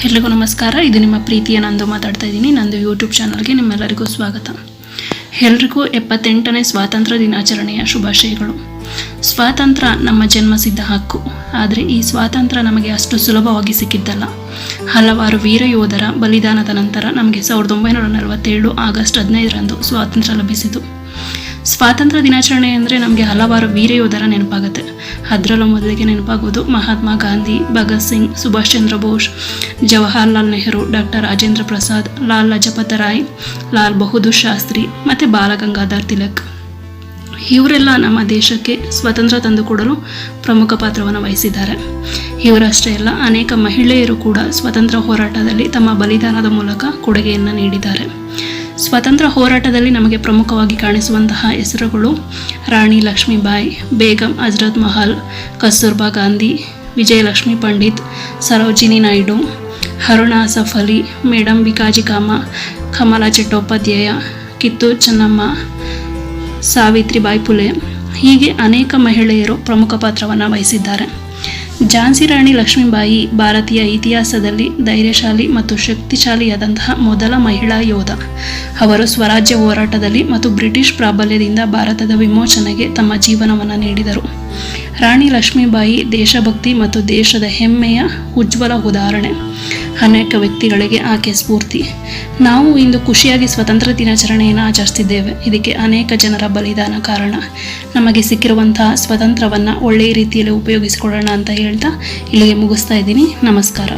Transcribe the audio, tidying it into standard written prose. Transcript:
ಎಲ್ಲರಿಗೂ ನಮಸ್ಕಾರ. ಇದು ನಿಮ್ಮ ಪ್ರೀತಿಯ ನಂದು ಮಾತಾಡ್ತಾ ಇದ್ದೀನಿ. ನಂದು ಯೂಟ್ಯೂಬ್ ಚಾನಲ್ಗೆ ನಿಮ್ಮೆಲ್ಲರಿಗೂ ಸ್ವಾಗತ. ಎಲ್ರಿಗೂ 78ನೇ ಸ್ವಾತಂತ್ರ್ಯ ದಿನಾಚರಣೆಯ ಶುಭಾಶಯಗಳು. ಸ್ವಾತಂತ್ರ್ಯ ನಮ್ಮ ಜನ್ಮಸಿದ್ಧ ಹಕ್ಕು. ಆದರೆ ಈ ಸ್ವಾತಂತ್ರ್ಯ ನಮಗೆ ಅಷ್ಟು ಸುಲಭವಾಗಿ ಸಿಕ್ಕಿದ್ದಲ್ಲ. ಹಲವಾರು ವೀರ ಯೋಧರ ಬಲಿದಾನದ ನಂತರ ನಮಗೆ 1947 ಆಗಸ್ಟ್ 15ರಂದು ಸ್ವಾತಂತ್ರ್ಯ ಲಭಿಸಿತು. ಸ್ವಾತಂತ್ರ್ಯ ದಿನಾಚರಣೆ ಅಂದರೆ ನಮಗೆ ಹಲವಾರು ವೀರ ಯೋಧರ ನೆನಪಾಗುತ್ತೆ. ಅದರಲ್ಲೂ ಮೊದಲಿಗೆ ನೆನಪಾಗೋದು ಮಹಾತ್ಮ ಗಾಂಧಿ, ಭಗತ್ ಸಿಂಗ್, ಸುಭಾಷ್ ಚಂದ್ರ ಬೋಸ್, ಜವಾಹರ್ಲಾಲ್ ನೆಹರು, ಡಾಕ್ಟರ್ ರಾಜೇಂದ್ರ ಪ್ರಸಾದ್, ಲಾಲ್ ಲಜಪತ್ ರಾಯ್, ಲಾಲ್ ಬಹದ್ದೂರ್ ಶಾಸ್ತ್ರಿ ಮತ್ತು ಬಾಲ ಗಂಗಾಧರ್ ತಿಲಕ್. ಇವರೆಲ್ಲ ನಮ್ಮ ದೇಶಕ್ಕೆ ಸ್ವಾತಂತ್ರ್ಯ ತಂದುಕೊಡಲು ಪ್ರಮುಖ ಪಾತ್ರವನ್ನು ವಹಿಸಿದ್ದಾರೆ. ಇವರಷ್ಟೇ ಅಲ್ಲ, ಅನೇಕ ಮಹಿಳೆಯರು ಕೂಡ ಸ್ವಾತಂತ್ರ್ಯ ಹೋರಾಟದಲ್ಲಿ ತಮ್ಮ ಬಲಿದಾನದ ಮೂಲಕ ಕೊಡುಗೆಯನ್ನು ನೀಡಿದ್ದಾರೆ. ಸ್ವಾತಂತ್ರ್ಯ ಹೋರಾಟದಲ್ಲಿ ನಮಗೆ ಪ್ರಮುಖವಾಗಿ ಕಾಣಿಸುವಂತಹ ಹೆಸರುಗಳು ರಾಣಿ ಲಕ್ಷ್ಮೀಬಾಯಿ, ಬೇಗಂ ಹಜರತ್ ಮಹಲ್, ಕಸ್ತೂರ್ಬಾ ಗಾಂಧಿ, ವಿಜಯಲಕ್ಷ್ಮಿ ಪಂಡಿತ್, ಸರೋಜಿನಿ ನಾಯ್ಡು, ಅರುಣಾ ಅಸಫ್ ಅಲಿ, ಮೇಡಂ ಭಿಕಾಜಿ ಕಾಮ, ಕಮಲಾ ಚಟ್ಟೋಪಾಧ್ಯಾಯ, ಕಿತ್ತೂರು ಚೆನ್ನಮ್ಮ, ಸಾವಿತ್ರಿಬಾಯಿ ಫುಲೆ, ಹೀಗೆ ಅನೇಕ ಮಹಿಳೆಯರು ಪ್ರಮುಖ ಪಾತ್ರವನ್ನು ವಹಿಸಿದ್ದಾರೆ. ಝಾನ್ಸಿ ರಾಣಿ ಲಕ್ಷ್ಮೀಬಾಯಿ ಭಾರತೀಯ ಇತಿಹಾಸದಲ್ಲಿ ಧೈರ್ಯಶಾಲಿ ಮತ್ತು ಶಕ್ತಿಶಾಲಿಯಾದಂತಹ ಮೊದಲ ಮಹಿಳಾ ಯೋಧ. ಅವರು ಸ್ವರಾಜ್ಯ ಹೋರಾಟದಲ್ಲಿ ಮತ್ತು ಬ್ರಿಟಿಷ್ ಪ್ರಾಬಲ್ಯದಿಂದ ಭಾರತದ ವಿಮೋಚನೆಗೆ ತಮ್ಮ ಜೀವನವನ್ನು ನೀಡಿದರು. ರಾಣಿ ಲಕ್ಷ್ಮೀಬಾಯಿ ದೇಶಭಕ್ತಿ ಮತ್ತು ದೇಶದ ಹೆಮ್ಮೆಯ ಉಜ್ವಲ ಉದಾಹರಣೆ. ಅನೇಕ ವ್ಯಕ್ತಿಗಳಿಗೆ ಆಕೆ ಸ್ಫೂರ್ತಿ. ನಾವು ಇಂದು ಖುಷಿಯಾಗಿ ಸ್ವಾತಂತ್ರ್ಯ ದಿನಾಚರಣೆಯನ್ನು ಆಚರಿಸ್ತಿದ್ದೇವೆ. ಇದಕ್ಕೆ ಅನೇಕ ಜನರ ಬಲಿದಾನ ಕಾರಣ. ನಮಗೆ ಸಿಕ್ಕಿರುವಂತಹ ಸ್ವಾತಂತ್ರ್ಯವನ್ನು ಒಳ್ಳೆಯ ರೀತಿಯಲ್ಲಿ ಉಪಯೋಗಿಸಿಕೊಳ್ಳೋಣ ಅಂತ ಹೇಳ್ತಾ ಇಲ್ಲಿಗೆ ಮುಗಿಸ್ತಾ ಇದ್ದೀನಿ. ನಮಸ್ಕಾರ.